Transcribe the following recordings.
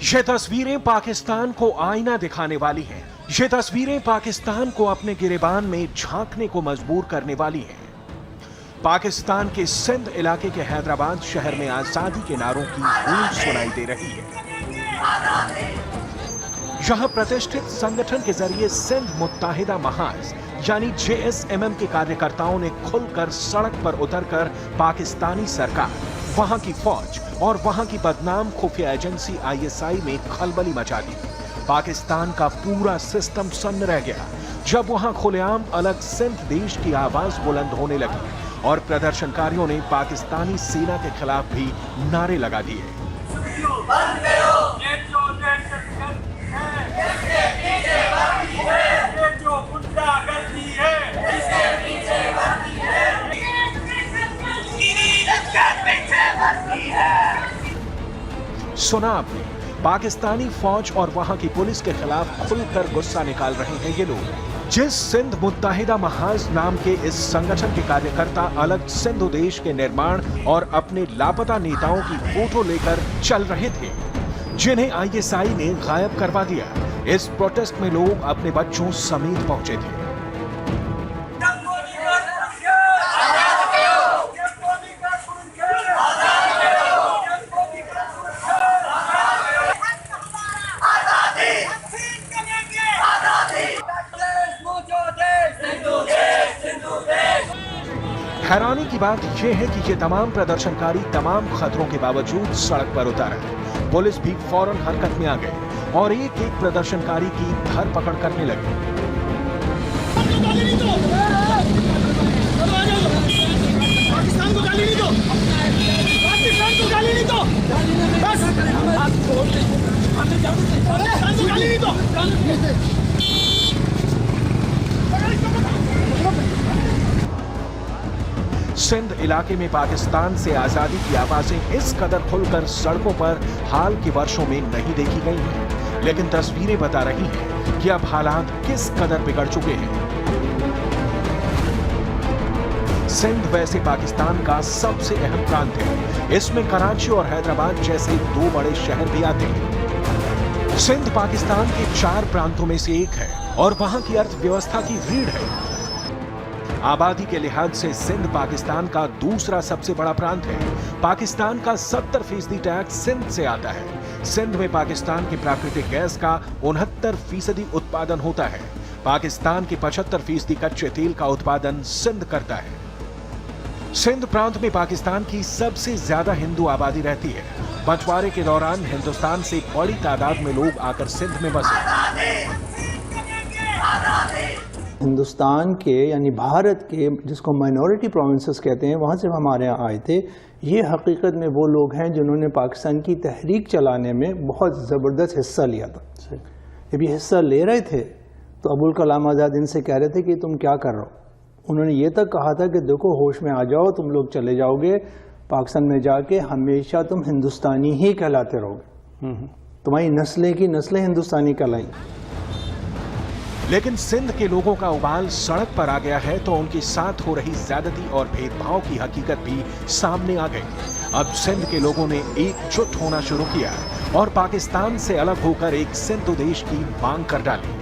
ये तस्वीरें पाकिस्तान को आईना दिखाने वाली हैं। ये तस्वीरें पाकिस्तान को अपने गिरेबान में झांकने को मजबूर करने वाली हैं। पाकिस्तान के सिंध इलाके के हैदराबाद शहर में आजादी के नारों की गूंज सुनाई दे रही है। यहां प्रतिष्ठित संगठन के जरिए सिंध मुत्ताहिदा महाज यानी JSMM के कार्यकर्ताओं ने खुलकर सड़क पर उतरकर पाकिस्तानी सरकार, वहां की फौज और वहां की बदनाम खुफिया एजेंसी ISI में खलबली मचा दी। पाकिस्तान का पूरा सिस्टम सन्न रह गया जब वहां खुलेआम अलग सिंध देश की आवाज बुलंद होने लगी और प्रदर्शनकारियों ने पाकिस्तानी सेना के खिलाफ भी नारे लगा दिए। सुना आपने, पाकिस्तानी फौज और वहां की पुलिस के खिलाफ खुलकर गुस्सा निकाल रहे हैं ये लोग। जिस सिंध मुत्ताहिदा महाज नाम के इस संगठन के कार्यकर्ता अलग सिंध देश के निर्माण और अपने लापता नेताओं की फोटो लेकर चल रहे थे, जिन्हें ISI ने गायब करवा दिया, इस प्रोटेस्ट में लोग अपने बच्चों समेत पहुंचे थे। हैरानी की बात यह है कि ये तमाम प्रदर्शनकारी तमाम खतरों के बावजूद सड़क पर उतरे। पुलिस भी फौरन हरकत में आ गई और एक एक प्रदर्शनकारी की धरपकड़ करने लगी। पाकिस्तान को गाली नहीं दो, पाकिस्तान को गाली नहीं दो, बस पाकिस्तान को गाली नहीं दो। सिंध इलाके में पाकिस्तान से आजादी की आवाजें इस कदर खुलकर सड़कों पर हाल के वर्षों में नहीं देखी गई हैं, लेकिन तस्वीरें बता रही हैं कि अब हालात किस कदर बिगड़ चुके हैं। सिंध वैसे पाकिस्तान का सबसे अहम प्रांत है। इसमें कराची और हैदराबाद जैसे दो बड़े शहर भी आते हैं। सिंध पाकिस्तान के 4 प्रांतों में से एक है और वहां की अर्थव्यवस्था की रीढ़ है। आबादी के लिहाज से सिंध पाकिस्तान का दूसरा सबसे बड़ा प्रांत है। पाकिस्तान का 70% टैक्स सिंध से आता है। सिंध में पाकिस्तान के प्राकृतिक गैस का 69% उत्पादन होता है। पाकिस्तान के 75% कच्चे तेल का उत्पादन सिंध करता है। सिंध प्रांत में पाकिस्तान की सबसे ज्यादा हिंदू आबादी रहती है। बंटवारे के दौरान हिंदुस्तान से बड़ी तादाद में लोग आकर सिंध में बसे। हिंदुस्तान के यानी भारत के जिसको माइनॉरिटी प्रोविंसेस कहते हैं, वहाँ से हमारे यहाँ आए थे। ये हकीकत में वो लोग हैं जिन्होंने पाकिस्तान की तहरीक चलाने में बहुत ज़बरदस्त हिस्सा लिया था। जब ये हिस्सा ले रहे थे तो अबुल कलाम आज़ाद इनसे कह रहे थे कि तुम क्या कर रहे हो। उन्होंने ये तक कहा था कि देखो होश में आ जाओ, तुम लोग चले जाओगे पाकिस्तान में जाके हमेशा तुम हिंदुस्तानी ही कहलाते रहोगे, तुम्हारी नस्लें की नस्लें हिंदुस्तानी कहलाई। लेकिन सिंध के लोगों का उबाल सड़क पर आ गया है तो उनके साथ हो रही ज्यादती और भेदभाव की हकीकत भी सामने आ गई। अब सिंध के लोगों ने एकजुट होना शुरू किया और पाकिस्तान से अलग होकर एक सिंध देश की मांग कर डाली।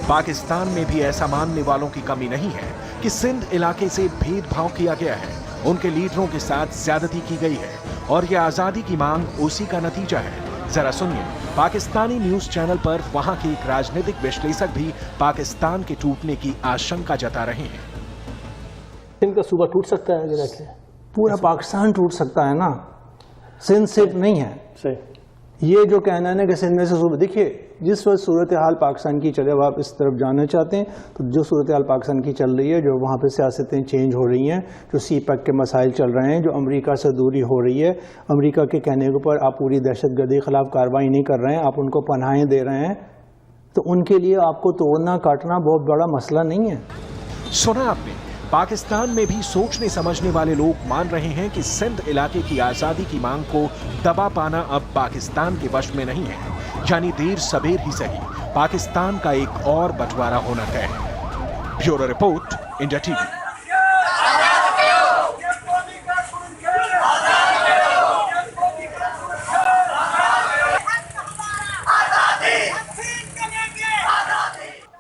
पाकिस्तान में भी ऐसा मानने वालों की कमी नहीं है कि सिंध इलाके से भेदभाव किया गया है, उनके लीडरों के साथ ज्यादती की गई है और यह आजादी की मांग उसी का नतीजा है। जरा सुनिए, पाकिस्तानी न्यूज चैनल पर वहां के एक राजनीतिक विश्लेषक भी पाकिस्तान के टूटने की आशंका जता रहे हैं। सिंध का सूबा टूट सकता है, पूरा पाकिस्तान टूट सकता है ना, सिंध सिर्फ नहीं है। सही। ये जो कहना है ना कि सिंध में से सूबा, देखिए जिस वक्त सूरत हाल पाकिस्तान की चले, अब आप इस तरफ जाना चाहते हैं तो जो सूरत हाल पाकिस्तान की चल रही है, जो वहाँ पे सियासतें चेंज हो रही हैं, जो CPEC के मसाइल चल रहे हैं, जो अमेरिका से दूरी हो रही है, अमेरिका के कहने के ऊपर आप पूरी दहशतगर्दी के खिलाफ कार्रवाई नहीं कर रहे हैं, आप उनको पनाहें दे रहे हैं, तो उनके लिए आपको तोड़ना काटना बहुत बड़ा मसला नहीं है। सुना आपने, पाकिस्तान में भी सोचने समझने वाले लोग मान रहे हैं कि सिंध इलाके की आजादी की मांग को दबा पाना अब पाकिस्तान के वश में नहीं है, यानी देर सबेर ही सही पाकिस्तान का एक और बंटवारा होना तय है। Bureau report, India TV.